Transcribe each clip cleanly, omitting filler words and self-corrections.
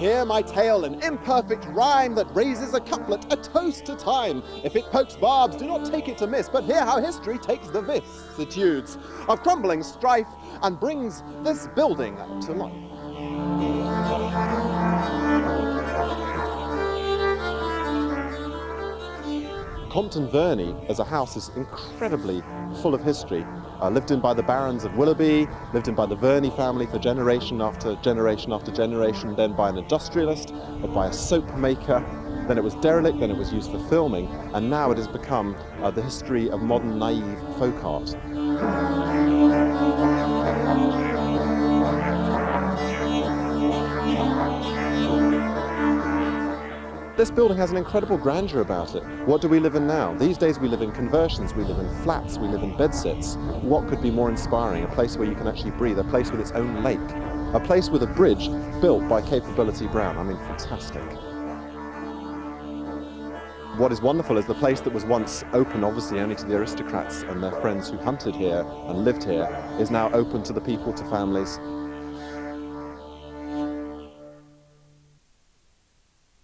Hear my tale, an imperfect rhyme that raises a couplet, a toast to time. If it pokes barbs, do not take it amiss, but hear how history takes the vicissitudes of crumbling strife and brings this building to life. Compton Verney as a house is incredibly full of history. Lived in by the barons of Willoughby, lived in by the Verney family for generation after generation after generation, then by an industrialist, by a soap maker, then it was derelict, then it was used for filming, and now it has become the history of modern naive folk art. This building has an incredible grandeur about it. What do we live in now? These days we live in conversions, we live in flats, we live in bedsits. What could be more inspiring? A place where you can actually breathe, a place with its own lake, a place with a bridge built by Capability Brown. I mean, fantastic. What is wonderful is the place that was once open, obviously, only to the aristocrats and their friends who hunted here and lived here, is now open to the people, to families.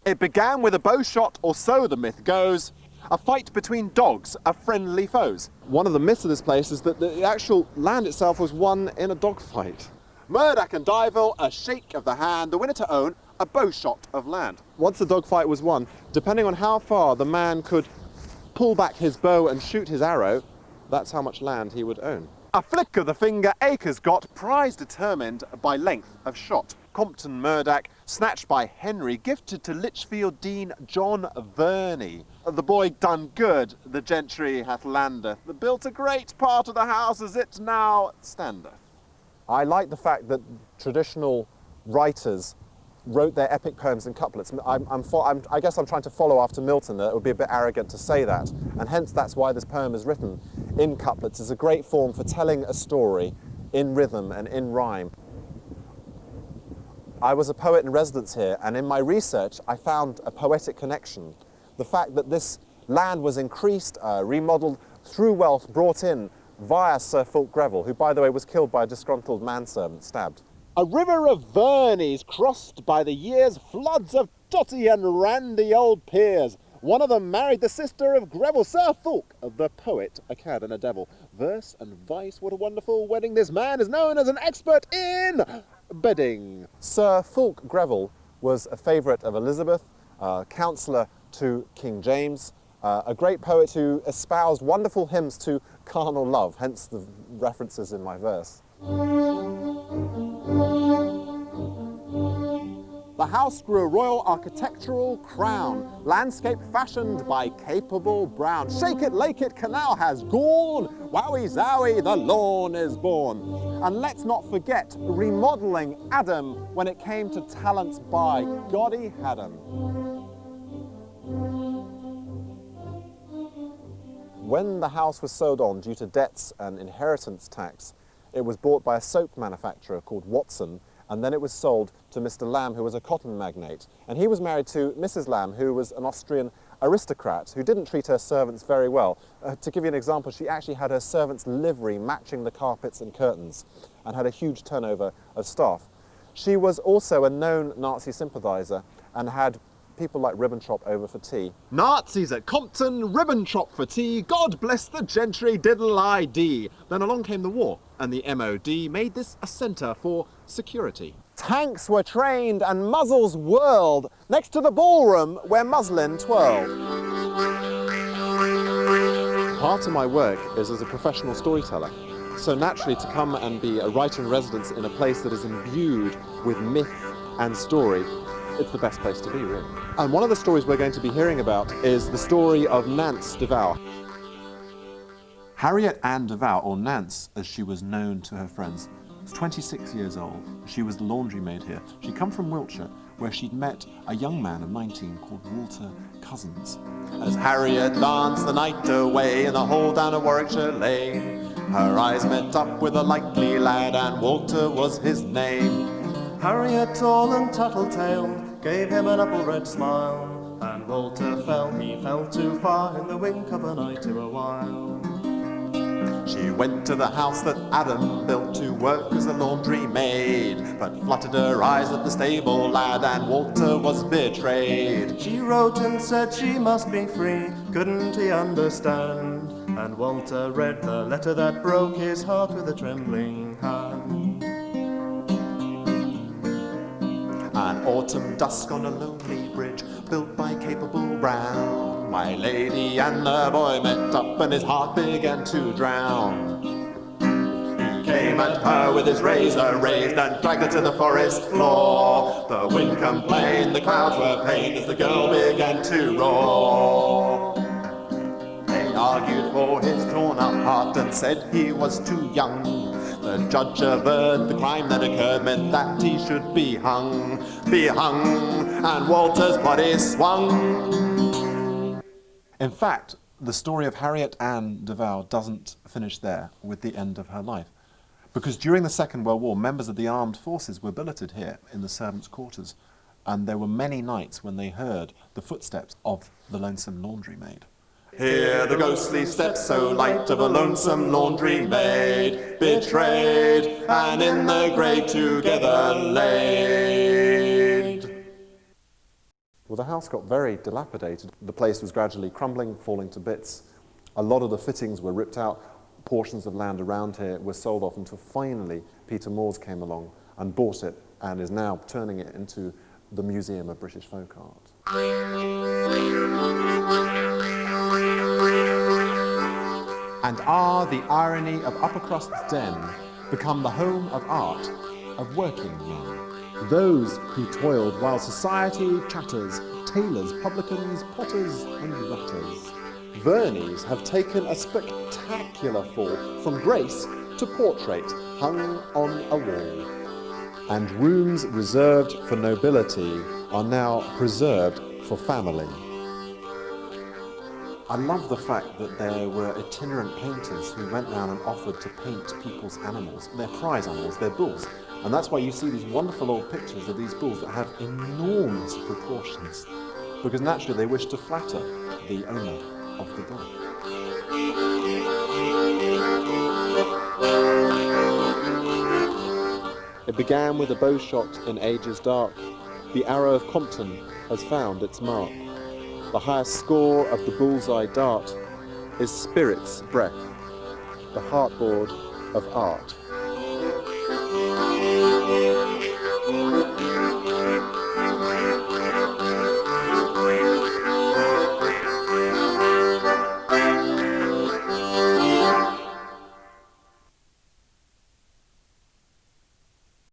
It began with a bow shot, or so the myth goes, a fight between dogs of friendly foes. One of the myths of this place is that the actual land itself was won in a dogfight. Murdoch and Dieville, a shake of the hand, the winner to own a bow shot of land. Once the dogfight was won, depending on how far the man could pull back his bow and shoot his arrow, that's how much land he would own. A flick of the finger, acres got, prize determined by length of shot. Compton Murdoch, snatched by Henry, gifted to Lichfield Dean John Verney. The boy done good, the gentry hath landeth, built a great part of the house as it now standeth. I like the fact that traditional writers wrote their epic poems in couplets. I guess I'm trying to follow after Milton. It would be a bit arrogant to say that, and hence that's why this poem is written in couplets. It's a great form for telling a story in rhythm and in rhyme. I was a poet in residence here, and in my research I found a poetic connection. The fact that this land was increased, remodelled, through wealth brought in via Sir Fulk Greville, who, by the way, was killed by a disgruntled manservant, stabbed. A river of Verneys crossed by the years, floods of Totty and randy old peers. One of them married the sister of Greville, Sir Fulk, the poet, a cad and a devil. Verse and vice, what a wonderful wedding. This man is known as an expert in bedding. Sir Fulk Greville was a favourite of Elizabeth, counsellor to King James, a great poet who espoused wonderful hymns to carnal love, hence the references in my verse. The house grew a royal architectural crown, landscape fashioned by capable Brown. Shake it, lake it, canal has gone, wowie zowie, the lawn is born. And let's not forget remodelling Adam when it came to talents by God he had 'em. When the house was sold on due to debts and inheritance tax, it was bought by a soap manufacturer called Watson, and then it was sold to Mr. Lamb, who was a cotton magnate. And he was married to Mrs. Lamb, who was an Austrian aristocrat who didn't treat her servants very well. To give you an example, she actually had her servants' livery matching the carpets and curtains and had a huge turnover of staff. She was also a known Nazi sympathiser and had people like Ribbentrop over for tea. Nazis at Compton, Ribbentrop for tea, God bless the gentry, diddle-I-dee. Then along came the war, and the MOD made this a centre for security. Tanks were trained and muzzles whirled next to the ballroom where muslin twirled. Part of my work is as a professional storyteller. So naturally, to come and be a writer in residence in a place that is imbued with myth and story, it's the best place to be, really. And one of the stories we're going to be hearing about is the story of Nance de Vaux. Harriet Ann de Vaux, or Nance as she was known to her friends, was 26 years old. She was the laundry maid here. She'd come from Wiltshire, where she'd met a young man of 19 called Walter Cousins. As Harriet danced the night away in the hall down a Warwickshire lane, her eyes met up with a likely lad, and Walter was his name. Harriet, tall and tattletale, gave him an apple-red smile, and Walter fell, he fell too far in the wink of an eye to a while. She went to the house that Adam built to work as a laundry maid, but fluttered her eyes at the stable lad, and Walter was betrayed. She wrote and said she must be free, couldn't he understand? And Walter read the letter that broke his heart with a trembling hand. An autumn dusk on a lonely bridge built by capable Brown, my lady and the boy met up and his heart began to drown. He came at her with his razor raised and dragged her to the forest floor. The wind complained, the clouds were pained as the girl began to roar. They argued for his torn up heart and said he was too young. The judge averred the crime that occurred meant that he should be hung, and Walter's body swung. In fact, the story of Harriet Ann de Vaux doesn't finish there with the end of her life. Because during the Second World War, members of the armed forces were billeted here in the servants' quarters, and there were many nights when they heard the footsteps of the lonesome laundry maid. Hear the ghostly steps so light of a lonesome laundry maid, betrayed and in the grave together laid. Well, the house got very dilapidated. The place was gradually crumbling, falling to bits. A lot of the fittings were ripped out. Portions of land around here were sold off until finally Peter Moores came along and bought it and is now turning it into the Museum of British Folk Art. And the irony of upper crust's den become the home of art of working men. Those who toiled while society chatters, tailors, publicans, potters and rutters. Verneys have taken a spectacular fall from grace to portrait hung on a wall. And rooms reserved for nobility are now preserved for family. I love the fact that there were itinerant painters who went round and offered to paint people's animals, their prize animals, their bulls. And that's why you see these wonderful old pictures of these bulls that have enormous proportions, because naturally they wish to flatter the owner of the bull. It began with a bow shot in ages dark. The arrow of Compton has found its mark. The highest score of the bullseye dart is spirit's breath, the heartboard of art.